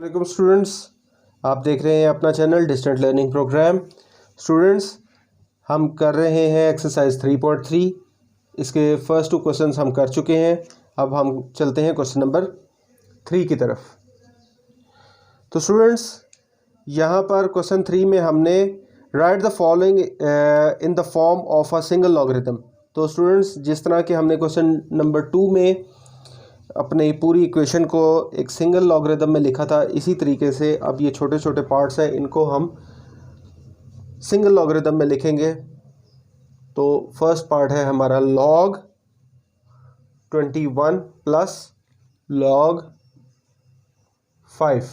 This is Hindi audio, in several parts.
वालेकुम स्टूडेंट्स, आप देख रहे हैं अपना channel distant learning program. Students, हम कर रहे हैं एक्सरसाइज 3.3। इसके फर्स्ट 2 क्वेश्चंस हम कर चुके हैं। अब हम चलते हैं क्वेश्चन नंबर 3 की तरफ। तो स्टूडेंट्स, यहाँ पर क्वेश्चन 3 में हमने right the following in the form of a single logarithm. तो स्टूडेंट्स, जिस तरह के हमने क्वेश्चन नंबर 2 में अपने पूरी इक्वेशन को एक सिंगल लॉगरिथम में लिखा था, इसी तरीके से अब ये छोटे छोटे पार्ट्स हैं, इनको हम सिंगल लॉगरिथम में लिखेंगे। तो फर्स्ट पार्ट है हमारा log 21 प्लस log 5।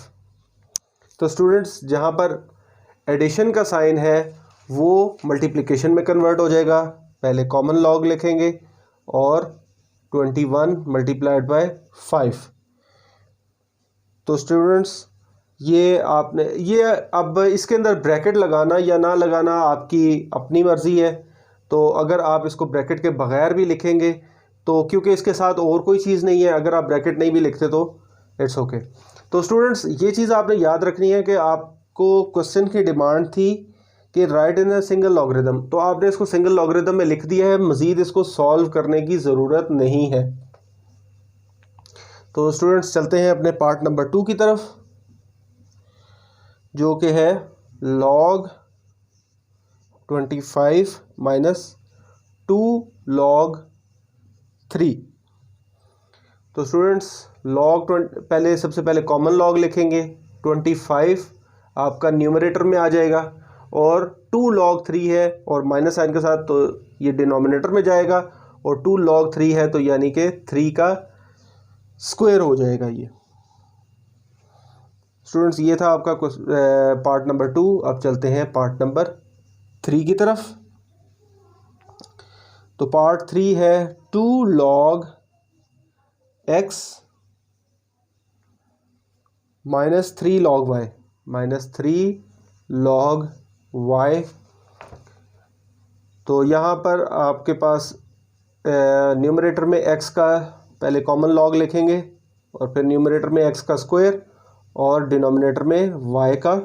तो स्टूडेंट्स, जहाँ पर एडिशन का साइन है वो मल्टीप्लिकेशन में कन्वर्ट हो जाएगा। पहले कॉमन लॉग लिखेंगे और 21 मल्टीप्लाइड बाय 5। तो स्टूडेंट्स, ये अब इसके अंदर ब्रैकेट लगाना या ना लगाना आपकी अपनी मर्ज़ी है। तो अगर आप इसको ब्रैकेट के बगैर भी लिखेंगे तो, क्योंकि इसके साथ और कोई चीज़ नहीं है, अगर आप ब्रैकेट नहीं भी लिखते तो इट्स ओके। तो स्टूडेंट्स, ये चीज़ आपने याद रखनी है कि आपको क्वेश्चन की डिमांड थी कि right in a single logarithm, तो आपने इसको सिंगल लॉगरिथम में लिख दिया है, मज़ीद इसको सॉल्व करने की ज़रूरत नहीं है। तो स्टूडेंट्स, चलते हैं अपने पार्ट नंबर 2 की तरफ, जो कि है log 25 माइनस 2 log 3। तो स्टूडेंट्स, पहले सबसे पहले कॉमन लॉग लिखेंगे। 25 आपका न्यूमरेटर में आ जाएगा और 2 log 3 है और माइनस साइन के साथ, तो ये डिनोमिनेटर में जाएगा। और 2 log 3 है तो यानी कि 3 का स्क्वायर हो जाएगा ये। स्टूडेंट्स, ये था आपका पार्ट नंबर 2। अब चलते हैं पार्ट नंबर 3 की तरफ। तो पार्ट 3 है 2 log x minus 3 log y minus 3 log y। तो यहाँ पर आपके पास न्यूमरेटर में x का पहले कॉमन लॉग लिखेंगे और फिर न्यूमरेटर में x का स्क्वायर और डिनोमिनेटर में y का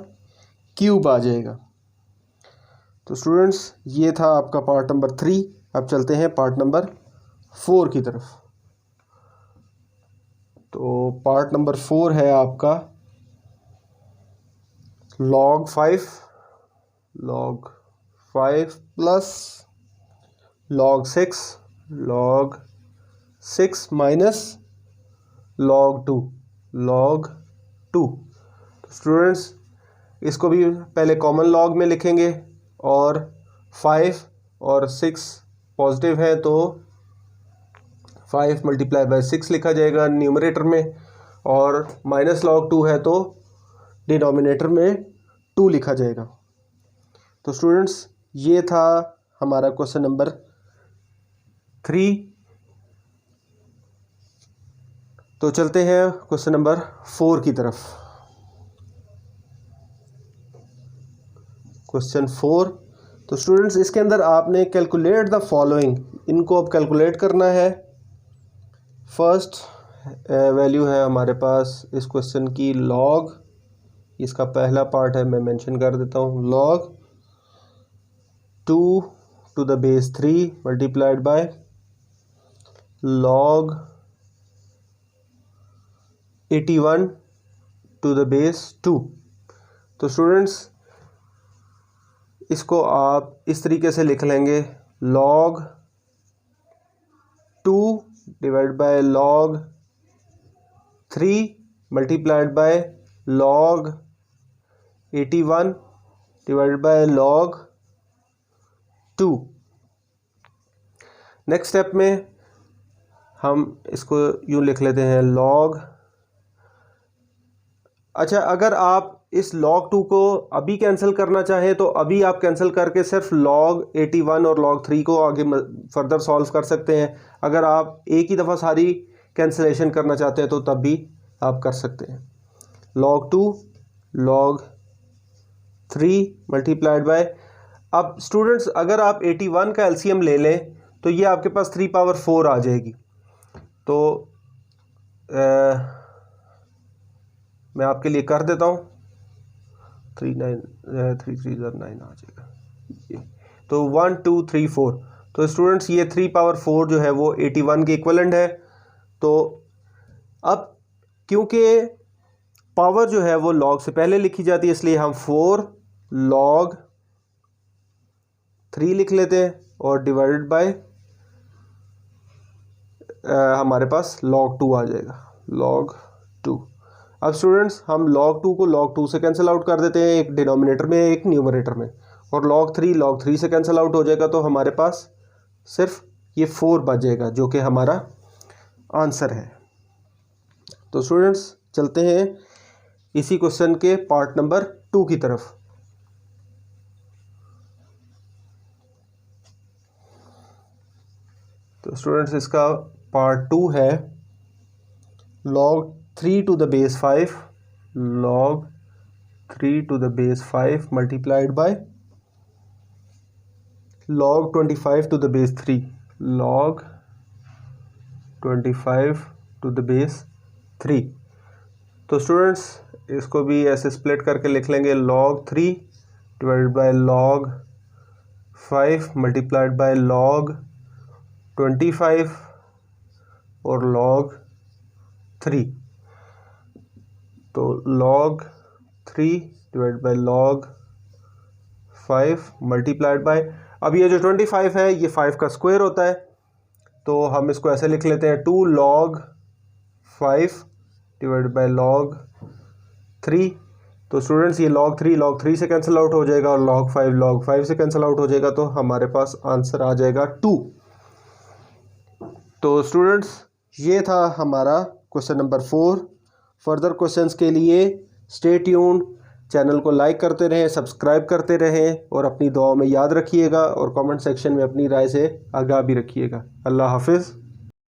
क्यूब आ जाएगा। तो स्टूडेंट्स, ये था आपका पार्ट नंबर 3। अब चलते हैं पार्ट नंबर 4 की तरफ। तो पार्ट नंबर 4 है आपका log 5 plus log 6 minus log 2। Students, इसको भी पहले कॉमन लॉग में लिखेंगे और 5 और 6 पॉजिटिव है तो 5 मल्टीप्लाई बाय 6 लिखा जाएगा न्यूमरेटर में, और माइनस log 2 है तो डिनोमिनेटर में 2 लिखा जाएगा। तो स्टूडेंट्स, ये था हमारा क्वेश्चन नंबर 3। तो चलते हैं क्वेश्चन नंबर 4 की तरफ। क्वेश्चन 4। तो स्टूडेंट्स, इसके अंदर आपने कैलकुलेट द फॉलोइंग, इनको अब कैलकुलेट करना है। फर्स्ट वैल्यू है हमारे पास इस क्वेश्चन की log, इसका पहला पार्ट है, मैं मेंशन कर देता हूँ, log 2 to the base 3 multiplied by log 81 to the base 2। तो स्टूडेंट्स, इसको आप इस तरीके से लिख लेंगे, log 2 divide by log 3 multiplied by log 81 divided by log 2। Next step में हम इसको यूँ लिख लेते हैं log। अच्छा, अगर आप इस log 2 को अभी कैंसिल करना चाहें तो अभी आप कैंसिल करके सिर्फ log 81 और log 3 को आगे फर्दर सॉल्व कर सकते हैं। अगर आप एक ही दफ़ा सारी कैंसिलेशन करना चाहते हैं तो तब भी आप कर सकते हैं। log 2 log 3 मल्टीप्लाइड बाय, अब स्टूडेंट्स, अगर आप 81 का एलसीएम ले लें तो ये आपके पास 3 पावर 4 आ जाएगी। तो मैं आपके लिए कर देता हूँ। 3 3 9 आ जाएगा ये। तो 1 2 3 4, तो स्टूडेंट्स ये 3 पावर 4 जो है वो 81 के इक्वलेंट है। तो अब क्योंकि पावर जो है वो लॉग से पहले लिखी जाती है, इसलिए हम 4 log 3 लिख लेते हैं और डिवाइडेड बाय हमारे पास log 2 आ जाएगा, log 2। अब स्टूडेंट्स हम log 2 को log 2 से कैंसिल आउट कर देते हैं, एक डिनोमिनेटर में एक न्यूमरेटर में, और log 3 से कैंसिल आउट हो जाएगा। तो हमारे पास सिर्फ ये 4 बच जाएगा जो कि हमारा आंसर है। तो स्टूडेंट्स चलते हैं इसी क्वेश्चन के पार्ट नंबर 2 की तरफ। तो स्टूडेंट्स इसका पार्ट 2 है log 3 to the base 5, log 3 to the base 5 multiplied by log 25 to the base 3, log 25 to the base 3। तो स्टूडेंट्स इसको भी ऐसे स्प्लिट करके लिख लेंगे, log 3 divided by log 5 multiplied by log 25 और log 3। तो log 3 divide by log 5 multiplied by, अब ये जो 25 है ये 5 का स्क्वायर होता है, तो हम इसको ऐसे लिख लेते हैं 2 log 5 डिवाइड बाय log 3। तो स्टूडेंट्स ये log 3 से कैंसिल आउट हो जाएगा और log 5 से कैंसिल आउट हो जाएगा, तो हमारे पास आंसर आ जाएगा 2। तो स्टूडेंट्स ये था हमारा क्वेश्चन नंबर 4। फर्दर क्वेश्चंस के लिए स्टे ट्यून्ड, चैनल को लाइक करते रहें, सब्सक्राइब करते रहें और अपनी दुआओं में याद रखिएगा और कमेंट सेक्शन में अपनी राय से आगाह भी रखिएगा। अल्लाह हाफिज़।